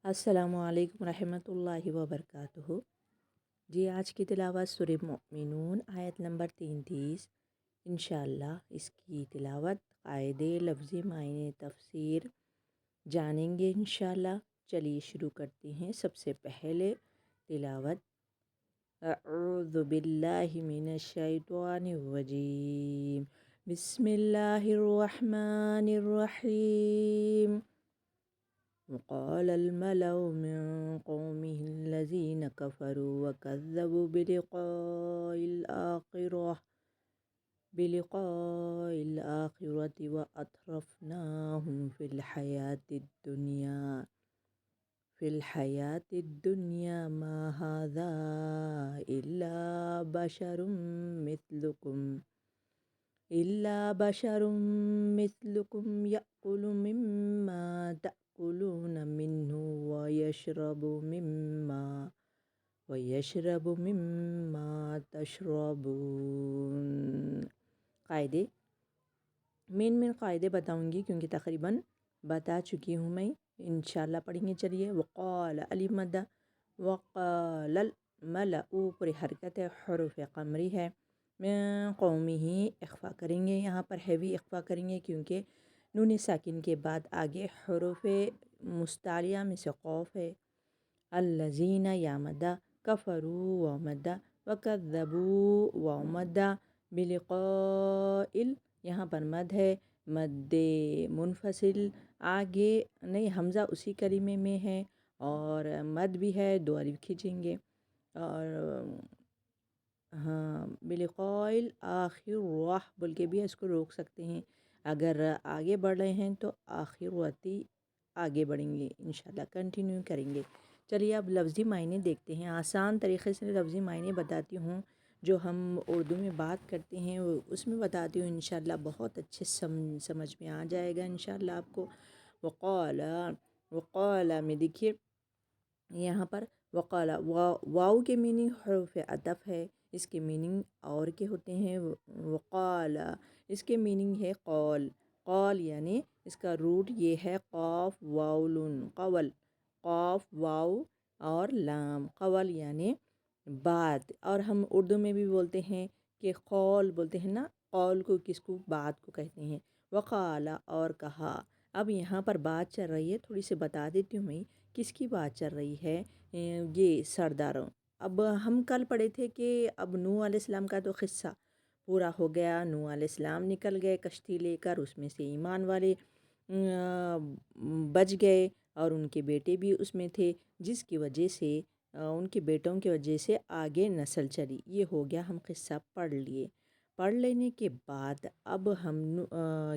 السلام علیکم ورحمۃ اللہ وبرکاتہ۔ جی آج کی تلاوت سورہ مومنون آیت نمبر 33 انشاءاللہ اس کی تلاوت قاعدے لفظی معنی تفسیر جانیں گے انشاءاللہ۔ چلیے شروع کرتے ہیں۔ سب سے پہلے تلاوت اعوذ باللہ من الشیطان الرجیم، بسم اللہ الرحمن الرحیم۔ وقال الملأ من قومه الذين كفروا وكذبوا بلقاء الآخرة وأترفناهم في الحياة الدنيا ما هذا إلا بشر مثلكم يأكل مما تأكلون منه ويشرب مما تشربون۔ قاعدے مین قاعدے بتاؤں گی کیونکہ تقریباً بتا چکی ہوں میں، انشاءاللہ پڑھیں گے۔ چلیے وقال علی مدہ، وقال الملأ پوری حرکت ہے، حروف قمری ہے، من قومی ہی اخفا کریں گے، یہاں پر ہیوی اخفا کریں گے کیونکہ نون ساکن کے بعد آگے حروف مستعلیہ میں سے قوف ہے۔ الذین یا مدہ، کفروا و مدہ، وکذبوا و مدہ، بلقاء یہاں پر مد ہے، مد منفصل، آگے نہیں حمزہ اسی کلمے میں ہے اور مد بھی ہے، دو الف کھینچیں گے اور ہاں بلقاء آخر واہ بول کے بھی اس کو روک سکتے ہیں۔ اگر آگے بڑھ رہے ہیں تو آخر واتی آگے بڑھیں گے، انشاءاللہ کنٹینیو کریں گے۔ چلیے اب لفظی معنی دیکھتے ہیں۔ آسان طریقے سے لفظی معنی بتاتی ہوں، جو ہم اردو میں بات کرتے ہیں اس میں بتاتی ہوں، انشاءاللہ بہت اچھے سمجھ میں آ جائے گا انشاءاللہ آپ کو۔ وقال میں دیکھیے یہاں پر وقال واو کے میننگ حروف عطف ہے، اس کے میننگ اور کے ہوتے ہیں۔ وقال اس کے میننگ ہے قول، قول یعنی اس کا روٹ یہ ہے قاف واو لون، قول، قاف واو اور لام، قول یعنی بات، اور ہم اردو میں بھی بولتے ہیں کہ قول بولتے ہیں نا، قول کو کس کو، بات کو کہتے ہیں۔ وقال اور کہا، اب یہاں پر بات چل رہی ہے، تھوڑی سی بتا دیتی ہوں میں کس کی بات چل رہی ہے۔ یہ سرداروں، اب ہم کل پڑھے تھے کہ اب نوح علیہ السلام کا تو قصہ پورا ہو گیا، نوح علیہ السلام نکل گئے کشتی لے کر، اس میں سے ایمان والے بچ گئے اور ان کے بیٹے بھی اس میں تھے، جس کی وجہ سے ان کے بیٹوں کی وجہ سے آگے نسل چلی۔ یہ ہو گیا، ہم قصہ پڑھ لیے۔ پڑھ لینے کے بعد اب ہم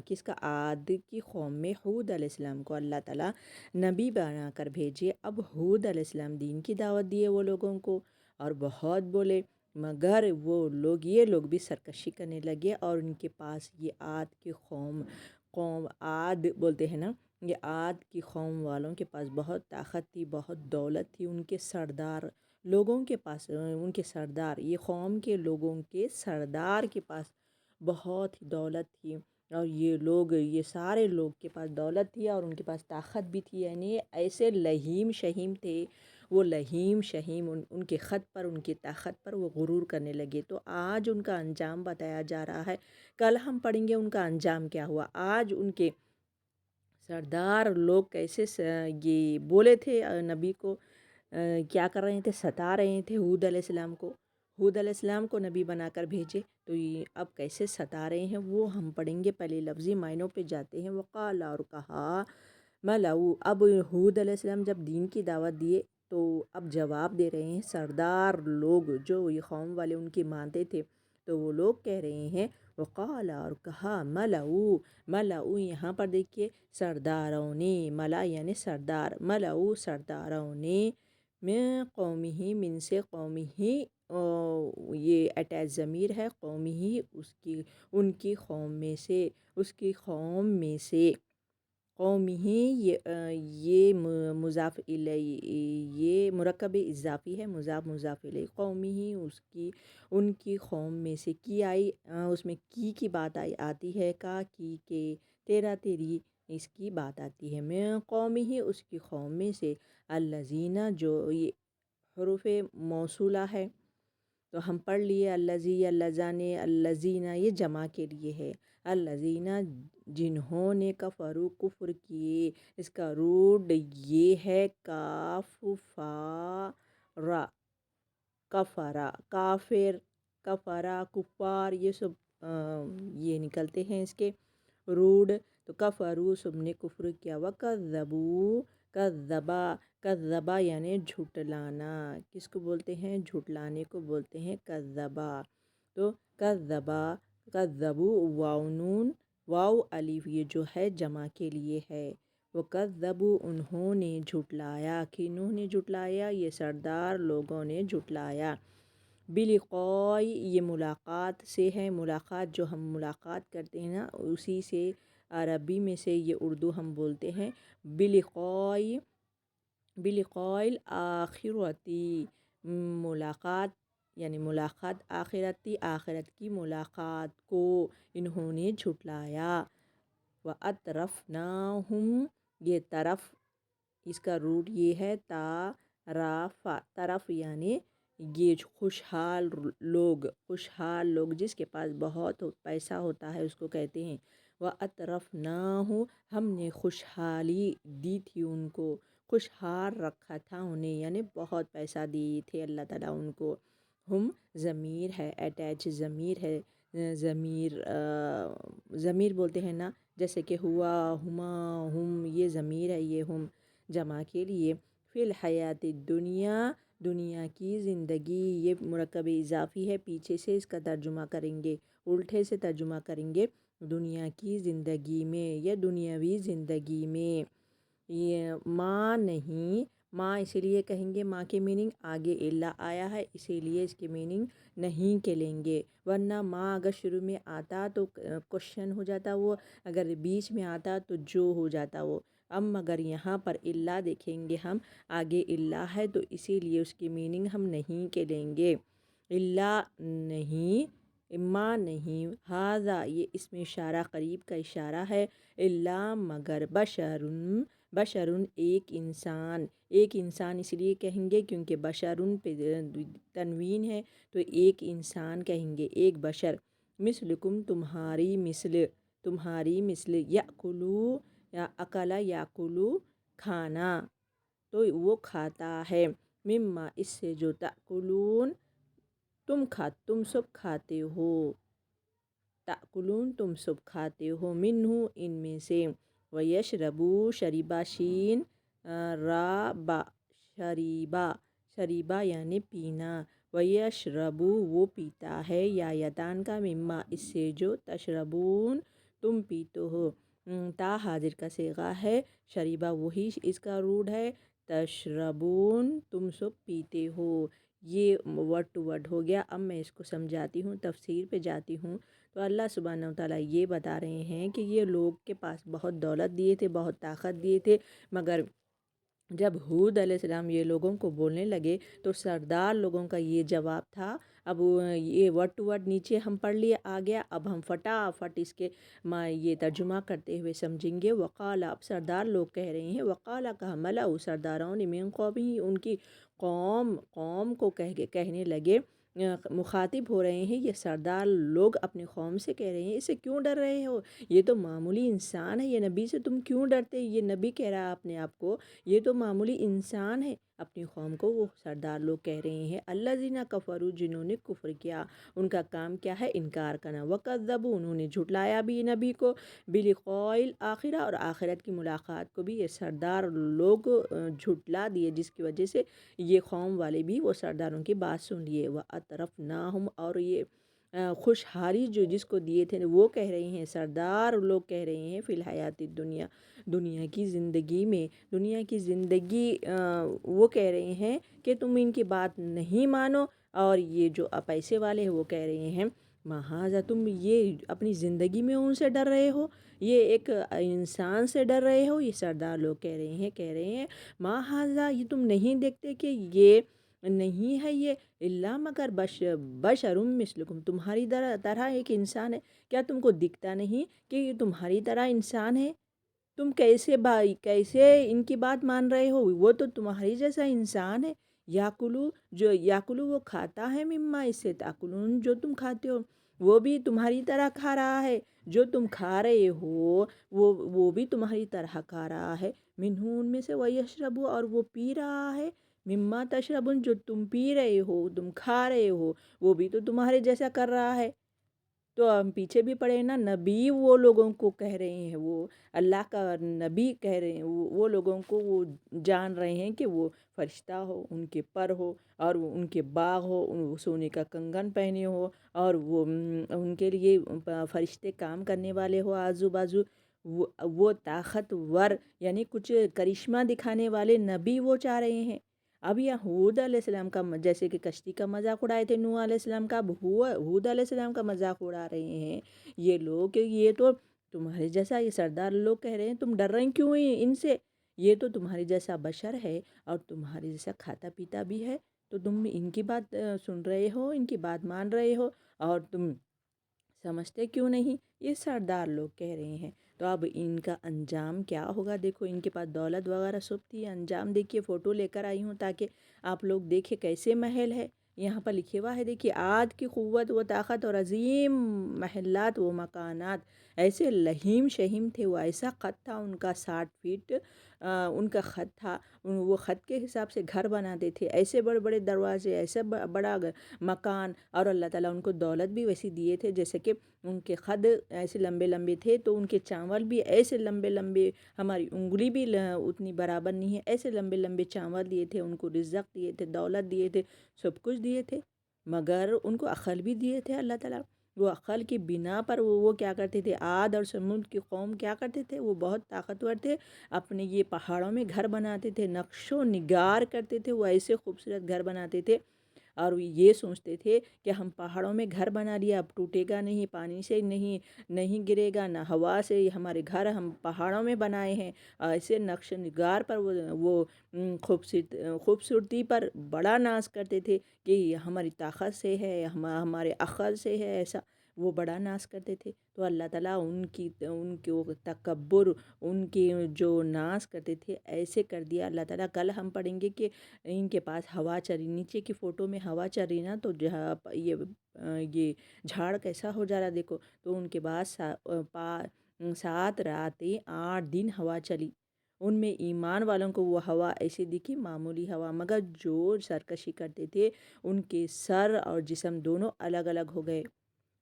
کس کا، عاد کی قوم میں ہود علیہ السلام کو اللہ تعالیٰ نبی بنا کر بھیجے۔ اب ہود علیہ السلام دین کی دعوت دیے وہ لوگوں کو اور بہت بولے، مگر وہ لوگ یہ لوگ بھی سرکشی کرنے لگے، اور ان کے پاس یہ عاد کی قوم عاد بولتے ہیں نا، یہ عاد کی قوم والوں کے پاس بہت طاقت تھی، بہت دولت تھی، ان کے سردار لوگوں کے پاس، ان کے سردار، یہ قوم کے لوگوں کے سردار کے پاس بہت دولت تھی، اور یہ لوگ، یہ سارے لوگ کے پاس دولت تھی اور ان کے پاس طاقت بھی تھی، یعنی ایسے لہیم شہیم تھے وہ، لہیم شہیم، ان کے خط پر، ان کی طاقت پر وہ غرور کرنے لگے۔ تو آج ان کا انجام بتایا جا رہا ہے، کل ہم پڑھیں گے ان کا انجام کیا ہوا۔ آج ان کے سردار لوگ کیسے یہ بولے تھے نبی کو، کیا کر رہے تھے، ستا رہے تھے ہود علیہ السلام کو، ہود علیہ السلام کو نبی بنا کر بھیجے، تو یہ اب کیسے ستا رہے ہیں وہ ہم پڑھیں گے۔ پہلے لفظی معنوں پہ جاتے ہیں۔ وقال اور کہا، ملؤ، اب ہود علیہ السلام جب دین کی دعوت دیے تو اب جواب دے رہے ہیں سردار لوگ، جو یہ قوم والے ان کی مانتے تھے، تو وہ لوگ کہہ رہے ہیں وقال اور کہا، ملؤ، ملؤ یہاں پر دیکھیے سرداروں نے، ملا یعنی سردار، ملؤ سرداروں نے، میں قومی ہی، من سے قومی ہی، یہ اٹیچ ضمیر ہے، قومی ہی اس کی، ان کی قوم میں سے، اس کی قوم میں سے، قومی ہی یہ مضاف الیہ، یہ مرکب اضافی ہے، مضاف الیہ، قومی ہی اس کی، ان کی قوم میں سے، کی آئی اس میں کی بات آتی ہے، کا کی کے، تیرا تیری، اس کی بات آتی ہے، من قوم ہی اس کی قوم میں سے، الذین جو یہ حروف موصولہ ہے تو ہم پڑھ لیے الذی اللذان الذین یہ جمع کے لیے ہے، الذین جنہوں نے کفروا کفر کیے، اس کا روٹ یہ ہے کاف فا را، کفرا کافر، کفرا کفار، یہ سب یہ نکلتے ہیں اس کے روڈ۔ تو کفرو سب نے کفر کیا، وکذبوا کذبا، کذبا یعنی جھٹلانا، کس کو بولتے ہیں؟ جھٹلانے کو بولتے ہیں کذبا۔ تو کذبا کذبوا واو نون واو الف یہ جو ہے جمع کے لیے ہے، وکذبوا انہوں نے جھٹلایا، کنہوں نے جھٹلایا؟ یہ سردار لوگوں نے جھٹلایا، بلقاء یہ ملاقات سے ہے، ملاقات جو ہم ملاقات کرتے ہیں نا اسی سے عربی میں سے یہ اردو ہم بولتے ہیں، بلقاء بلقاء الآخرتی، ملاقات یعنی ملاقات آخرتی، آخرت کی ملاقات کو انہوں نے جھٹلایا، وَأَطْرَفْنَاهُمْ یہ طرف اس کا روٹ یہ ہے طرف، طرف یعنی یہ خوشحال لوگ جس کے پاس بہت پیسہ ہوتا ہے اس کو کہتے ہیں، وَأَطْرَفْنَاهُ ہم نے خوشحالی دی تھی ان کو، خوشحال رکھا تھا انہیں، یعنی بہت پیسہ دیے تھے اللہ تعالیٰ ان کو۔ ہم ضمیر ہے، اٹیچ ضمیر ہے، ضمیر بولتے ہیں نا، جیسے کہ ہوا، ہما، ہم، یہ ضمیر ہے، یہ ہم جمع کے لیے۔ فی الحیات دنیا دنیا کی زندگی، یہ مرکب اضافی ہے، پیچھے سے اس کا ترجمہ کریں گے، الٹے سے ترجمہ کریں گے، دنیا کی زندگی میں یا دنیاوی زندگی میں، یہ ماں نہیں، ماں اسی لیے کہیں گے، ماں کے میننگ آگے الا آیا ہے اسی لیے اس کے میننگ نہیں کے لیں گے، ورنہ ماں اگر شروع میں آتا تو کوشچن ہو جاتا وہ، اگر بیچ میں آتا تو جو ہو جاتا وہ، اب مگر یہاں پر الا دیکھیں گے ہم، آگے الا ہے تو اسی لیے اس کی میننگ ہم نہیں کے لیں گے، الا نہیں، ماں نہیں، ہاذا یہ اس میں اشارہ قریب کا اشارہ ہے، الا مگر بشرن ایک انسان اس لیے کہیں گے کیونکہ بشرن پہ تنوین ہے تو ایک انسان کہیں گے، ایک بشر، مثلکم تمہاری مثل، یاکلو یا اکلا یاکلو کھانا، تو وہ کھاتا ہے، مما اس سے جو تاکلون تم سب کھاتے ہو، تاکلون تم سب کھاتے ہو، منہ ان میں سے، ویشربو شریبا شین را با شریبا یعنی پینا، ویشربو وہ پیتا ہے، یا یتان کا مما اس سے جو تشربون تم پیتے ہو، تا حاضر کا صیغہ ہے، شریبا وہی اس کا روٹ ہے، تشربون تم سب پیتے ہو، یہ ورڈ ٹو ورڈ ہو گیا۔ اب میں اس کو سمجھاتی ہوں، تفسیر پہ جاتی ہوں، تو اللہ سبحانہ وتعالیٰ یہ بتا رہے ہیں کہ یہ لوگ کے پاس بہت دولت دیے تھے، بہت طاقت دیے تھے، مگر جب ہود علیہ السلام یہ لوگوں کو بولنے لگے تو سردار لوگوں کا یہ جواب تھا، اب یہ ورڈ ٹو ورڈ نیچے ہم پڑھ لیے آ گیا، اب ہم فٹافٹ اس کے یہ ترجمہ کرتے ہوئے سمجھیں گے، وقال اب سردار لوگ کہہ رہے ہیں، وقال کہا ملأ سرداروں نے، من قومی ان کی قوم کو کہنے لگے، مخاطب ہو رہے ہیں یہ سردار لوگ اپنی قوم سے کہہ رہے ہیں، اسے کیوں ڈر رہے ہو، یہ تو معمولی انسان ہے، یہ نبی سے تم کیوں ڈرتے، یہ نبی کہہ رہا ہے اپنے آپ کو، یہ تو معمولی انسان ہے، اپنی قوم کو وہ سردار لوگ کہہ رہے ہیں، الذین کفروا جنہوں نے کفر کیا، ان کا کام کیا ہے، انکار کرنا، وکذبوا انہوں نے جھٹلایا بھی نبی کو، بلقاء الآخرہ اور آخرت کی ملاقات کو بھی یہ سردار لوگ جھٹلا دیے، جس کی وجہ سے یہ قوم والے بھی وہ سرداروں کی بات سن لیے، وَأَطْرَفْنَاهُمْ اور یہ خوشحالی جو جس کو دیے تھے وہ کہہ رہے ہیں، سردار لوگ کہہ رہے ہیں، فی الحیات الدنیا دنیا کی زندگی میں، دنیا کی زندگی وہ کہہ رہے ہیں کہ تم ان کی بات نہیں مانو، اور یہ جو پیسے والے ہیں وہ کہہ رہے ہیں، مہذا تم یہ اپنی زندگی میں ان سے ڈر رہے ہو، یہ ایک انسان سے ڈر رہے ہو، یہ سردار لوگ کہہ رہے ہیں مہذا یہ تم نہیں دیکھتے کہ یہ نہیں ہے یہ الا مگر بشر مثلکم تمہاری طرح ایک انسان ہے، کیا تم کو دکھتا نہیں کہ یہ تمہاری طرح انسان ہے، تم کیسے بھائی کیسے ان کی بات مان رہے ہو؟ وہ تو تمہاری جیسا انسان ہے۔ یاکلو وہ کھاتا ہے مما اس سے تاکلون، جو تم کھاتے ہو وہ بھی تمہاری طرح کھا رہا ہے، جو تم کھا رہے ہو وہ بھی تمہاری طرح کھا رہا ہے، منہوں ان میں سے، ویشربو اور وہ پی رہا ہے، مما تشربون جو تم پی رہے ہو تم کھا رہے ہو وہ بھی تو تمہارے جیسا کر رہا ہے۔ تو ہم پیچھے بھی پڑے نا، نبی وہ لوگوں کو کہہ رہے ہیں، وہ اللہ کا نبی کہہ رہے ہیں، وہ لوگوں کو وہ جان رہے ہیں کہ وہ فرشتہ ہو، ان کے پر ہو اور وہ ان کے باغ ہو، وہ سونے کا کنگن پہنے ہو اور وہ ان کے لیے فرشتے کام کرنے والے ہو آزو بازو، وہ طاقتور یعنی کچھ کرشمہ دکھانے والے نبی وہ چاہ رہے ہیں۔ اب یہ ہود علیہ السلام کا جیسے کہ کشتی کا مذاق اڑائے تھے نوح علیہ السلام کا، اب ہود علیہ السلام کا مذاق اڑا رہے ہیں یہ لوگ کہ یہ تو تمہارے جیسا، یہ سردار لوگ کہہ رہے ہیں تم ڈر رہے کیوں ہیں ان سے، یہ تو تمہارے جیسا بشر ہے اور تمہارے جیسا کھاتا پیتا بھی ہے، تو تم ان کی بات سن رہے ہو، ان کی بات مان رہے ہو اور تم سمجھتے کیوں نہیں؟ یہ سردار لوگ کہہ رہے ہیں۔ تو اب ان کا انجام کیا ہوگا؟ دیکھو ان کے پاس دولت وغیرہ سب تھی، انجام دیکھیے، فوٹو لے کر آئی ہوں تاکہ آپ لوگ دیکھیں کیسے محل ہے۔ یہاں پر لکھے ہوا ہے دیکھیے، عاد کی قوت و طاقت اور عظیم محلات و مکانات، ایسے لہیم شہیم تھے، وہ ایسا خط تھا ان کا 60 فیٹ ان کا خط تھا، وہ خط کے حساب سے گھر بناتے تھے، ایسے بڑے بڑے دروازے، ایسے بڑا مکان، اور اللہ تعالیٰ ان کو دولت بھی ویسی دیے تھے جیسے کہ ان کے خد ایسے لمبے لمبے تھے، تو ان کے چاول بھی ایسے لمبے لمبے، ہماری انگلی بھی اتنی برابر نہیں ہے، ایسے لمبے لمبے چاول دیے تھے ان کو، رزق دیے تھے، دولت دیے تھے، سب کچھ دیے تھے، مگر ان کو عقل بھی دیے تھے اللہ تعالیٰ۔ وہ عقل کی بنا پر وہ کیا کرتے تھے، عاد اور سمود کی قوم کیا کرتے تھے، وہ بہت طاقتور تھے، اپنے یہ پہاڑوں میں گھر بناتے تھے، نقش و نگار کرتے تھے، وہ ایسے خوبصورت گھر بناتے تھے اور یہ سوچتے تھے کہ ہم پہاڑوں میں گھر بنا لیا، اب ٹوٹے گا نہیں، پانی سے نہیں گرے گا، نہ ہوا سے، ہمارے گھر ہم پہاڑوں میں بنائے ہیں، ایسے نقش نگار پر وہ خوبصورتی پر بڑا ناز کرتے تھے کہ یہ ہماری طاقت سے ہے، ہمارے عقل سے ہے، ایسا وہ بڑا ناز کرتے تھے۔ تو اللہ تعالیٰ ان کی وہ تکبر، ان کی جو ناز کرتے تھے ایسے کر دیا اللہ تعالیٰ۔ کل ہم پڑھیں گے کہ ان کے پاس ہوا چلی، نیچے کی فوٹو میں ہوا چل رہی نا، تو یہ جھاڑ کیسا ہو جا رہا دیکھو، تو ان کے بعد 7 راتیں 8 دن ہوا چلی، ان میں ایمان والوں کو وہ ہوا ایسی دکھی معمولی ہوا، مگر جو سرکشی کرتے تھے ان کے سر اور جسم دونوں الگ الگ ہو گئے،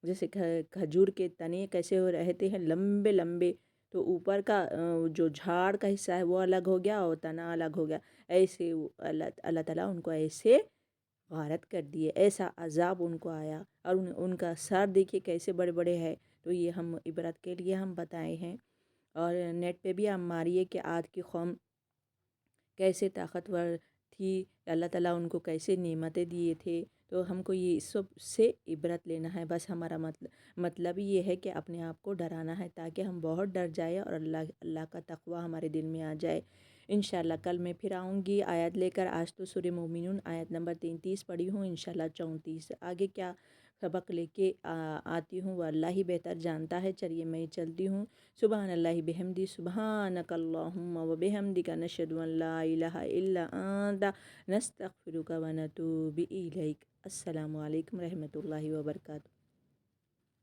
جیسے کھجور کے تنے کیسے ہو رہتے ہیں لمبے لمبے، تو اوپر کا جو جھاڑ کا حصہ ہے وہ الگ ہو گیا اور تنا الگ ہو گیا، ایسے اللہ تعالیٰ ان کو ایسے غارت کر دیے، ایسا عذاب ان کو آیا، اور ان کا سر دیکھیے کیسے بڑے بڑے ہے، تو یہ ہم عبرت کے لیے ہم بتائے ہیں، اور نیٹ پہ بھی ہم ماریے کہ عاد کی قوم کیسے طاقتور تھی، اللہ تعالیٰ ان کو کیسے نعمتیں دیے تھے، تو ہم کو یہ سب سے عبرت لینا ہے، بس ہمارا مطلب یہ ہے کہ اپنے آپ کو ڈرانا ہے تاکہ ہم بہت ڈر جائیں اور اللہ کا تقوی ہمارے دل میں آ جائے۔ انشاءاللہ کل میں پھر آؤں گی آیت لے کر، آج تو سورہ مومنون آیت نمبر 33 پڑھی ہوں، انشاءاللہ 34 آگے کیا سبق لے کے آتی ہوں، وہ اللہ ہی بہتر جانتا ہے۔ چلیے میں چلتی ہوں، سبحان اللہ بحمدی، سبحانک اللہم و بحمدک، نشہد ان لا الہ الا انت، نستغفرک و نتوب الیک۔ السلام علیکم رحمۃ اللہ وبرکاتہ۔